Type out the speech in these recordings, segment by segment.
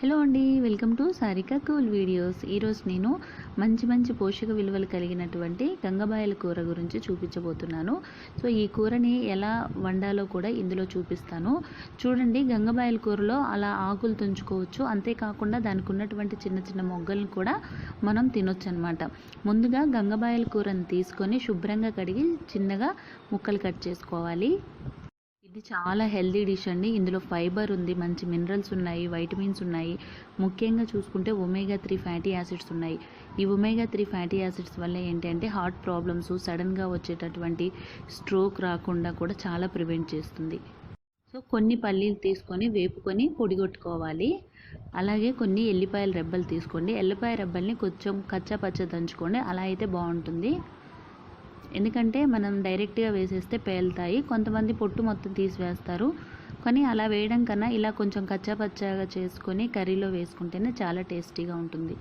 Hello అండి, welcome to Sarika cool videos. ఈరోజు నేను మంచి పోషక విలువలు కలిగినటువంటి గంగబాయల కూర గురించి చూపించబోతున్నాను. సో ఈ కూరని ఎలా వండాలో కూడా ఇందులో చూపిస్తాను. చూడండి, గంగబాయల కూరలో అలా ఆకులు తుంచుకోవచ్చు. అంతేకాకుండా దానికి ఉన్నటువంటి చిన్న మొగ్గలను కూడా మనం తినొచ్చు అనమాట. ముందుగా గంగబాయల కూరని తీసుకొని శుభ్రంగా కడిగి చిన్నగా ముక్కలు కట్ చేసుకోవాలి. ఇది చాలా హెల్దీ డిష్ అండి. ఇందులో ఫైబర్ ఉంది, మంచి మినరల్స్ ఉన్నాయి, వైటమిన్స్ ఉన్నాయి. ముఖ్యంగా చూసుకుంటే ఒమేగా 3 ఫ్యాటీ యాసిడ్స్ ఉన్నాయి. ఈ ఒమేగా 3 ఫ్యాటీ యాసిడ్స్ వల్ల ఏంటంటే హార్ట్ ప్రాబ్లమ్స్, సడన్గా వచ్చేటటువంటి స్ట్రోక్ రాకుండా కూడా చాలా ప్రివెంట్ చేస్తుంది. సో కొన్ని పల్లీలు తీసుకొని వేపుకొని పొడిగొట్టుకోవాలి. అలాగే కొన్ని ఎల్లిపాయల రెబ్బలు తీసుకోండి. ఎల్లిపాయ రెబ్బల్ని కొంచెం కచ్చా పచ్చ దంచుకోండి. అలా అయితే బాగుంటుంది. ఎందుకంటే మనం డైరెక్ట్గా వేసేస్తే పేలుతాయి. కొంతమంది పొట్టు మొత్తం తీసివేస్తారు. కానీ అలా వేయడం కన్నా ఇలా కొంచెం కచ్చాపచ్చాగా చేసుకొని కర్రీలో వేసుకుంటేనే చాలా టేస్టీగా ఉంటుంది.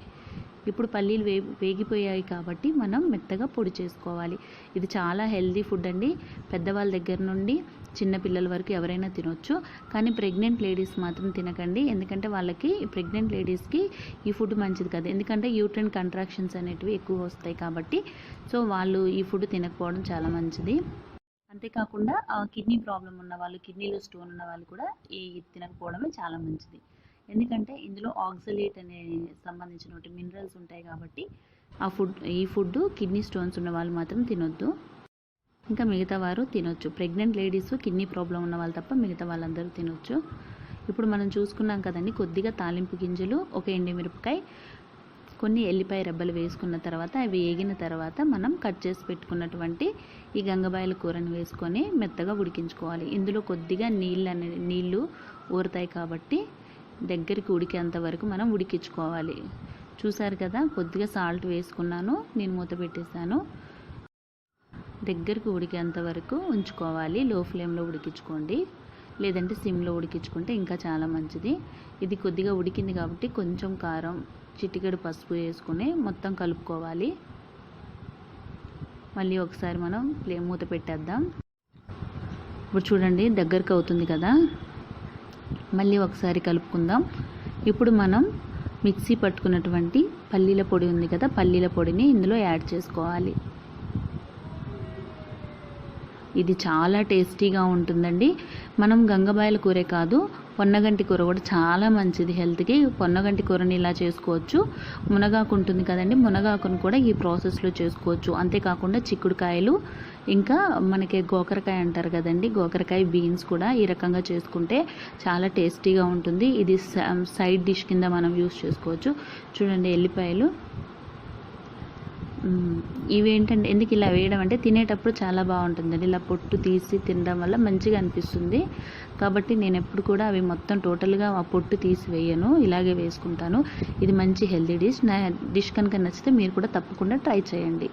ఇప్పుడు పల్లీలు వేగిపోయాయి కాబట్టి మనం మెత్తగా పొడి చేసుకోవాలి. ఇది చాలా హెల్దీ ఫుడ్ అండి. పెద్దవాళ్ళ దగ్గర నుండి చిన్న పిల్లల వరకు ఎవరైనా తినొచ్చు. కానీ ప్రెగ్నెంట్ లేడీస్ మాత్రం తినకండి. ఎందుకంటే వాళ్ళకి ప్రెగ్నెంట్ లేడీస్కి ఈ ఫుడ్ మంచిది కాదు. ఎందుకంటే యూట్రైన్ కంట్రాక్షన్స్ అనేటివి ఎక్కువ వస్తాయి కాబట్టి సో వాళ్ళు ఈ ఫుడ్ తినకపోవడం చాలా మంచిది. అంతేకాకుండా కిడ్నీ ప్రాబ్లం ఉన్న వాళ్ళు, కిడ్నీలో స్టోన్ ఉన్న వాళ్ళు కూడా ఈ తినకపోవడమే చాలా మంచిది. ఎందుకంటే ఇందులో ఆక్సలేట్ అనే సంబంధించిన మినరల్స్ ఉంటాయి కాబట్టి ఈ ఫుడ్ కిడ్నీ స్టోన్స్ ఉన్న వాళ్ళు మాత్రం తినొద్దు. ఇంకా మిగతా వారు తినొచ్చు. ప్రెగ్నెంట్ లేడీస్, కిడ్నీ ప్రాబ్లం ఉన్న వాళ్ళు తప్ప మిగతా వాళ్ళందరూ తినొచ్చు. ఇప్పుడు మనం చూసుకున్నాం కదండి, కొద్దిగా తాలింపు గింజలు, ఒక ఎండుమిరపకాయ, కొన్ని ఎల్లిపాయ రెబ్బలు వేసుకున్న తర్వాత అవి వేగిన తర్వాత మనం కట్ చేసి పెట్టుకున్నటువంటి ఈ గంగబాయల కూరని వేసుకొని మెత్తగా ఉడికించుకోవాలి. ఇందులో కొద్దిగా నీళ్ళు ఊరుతాయి కాబట్టి దగ్గరికి ఉడికేంత వరకు మనం ఉడికించుకోవాలి. చూసారు కదా, కొద్దిగా సాల్ట్ వేసుకున్నాను, నేను మూత పెట్టేశాను. దగ్గరికి ఉడికేంత వరకు ఉంచుకోవాలి. లో ఫ్లేమ్లో ఉడికించుకోండి, లేదంటే సిమ్లో ఉడికించుకుంటే ఇంకా చాలా మంచిది. ఇది కొద్దిగా ఉడికింది కాబట్టి కొంచెం కారం, చిటికెడు పసుపు వేసుకొని మొత్తం కలుపుకోవాలి. మళ్ళీ ఒకసారి మనం మూత పెట్టేద్దాం. ఇప్పుడు చూడండి, దగ్గరకు అవుతుంది కదా, మళ్ళీ ఒకసారి కలుపుకుందాం. ఇప్పుడు మనం మిక్సీ పట్టుకున్నటువంటి పల్లీల పొడి ఉంది కదా, పల్లీల పొడిని ఇందులో యాడ్ చేసుకోవాలి. ఇది చాలా టేస్టీగా ఉంటుందండి. మనం గంగబాయల కూరే కాదు, పొన్నగంటి కూర కూడా చాలా మంచిది హెల్త్కి. పొన్నగంటి కూరని ఇలా చేసుకోవచ్చు. మునగాకు ఉంటుంది కదండి, మునగాకును కూడా ఈ ప్రాసెస్లో చేసుకోవచ్చు. అంతేకాకుండా చిక్కుడుకాయలు, ఇంకా మనకి గోకరకాయ అంటారు కదండి, గోకరకాయ బీన్స్ కూడా ఈ రకంగా చేసుకుంటే చాలా టేస్టీగా ఉంటుంది. ఇది సైడ్ డిష్ కింద మనం యూస్ చేసుకోవచ్చు. చూడండి, ఎల్లిపాయలు ఇవేంటంటే ఎందుకు ఇలా వేయడం అంటే తినేటప్పుడు చాలా బాగుంటుందండి. ఇలా పొట్టు తీసి తినడం వల్ల మంచిగా అనిపిస్తుంది. కాబట్టి నేను ఎప్పుడు కూడా అవి మొత్తం టోటల్గా ఆ పొట్టు తీసి వేయను, ఇలాగే వేసుకుంటాను. ఇది మంచి హెల్తీ డిష్. నా డిష్ కనుక నచ్చితే మీరు కూడా తప్పకుండా ట్రై చేయండి.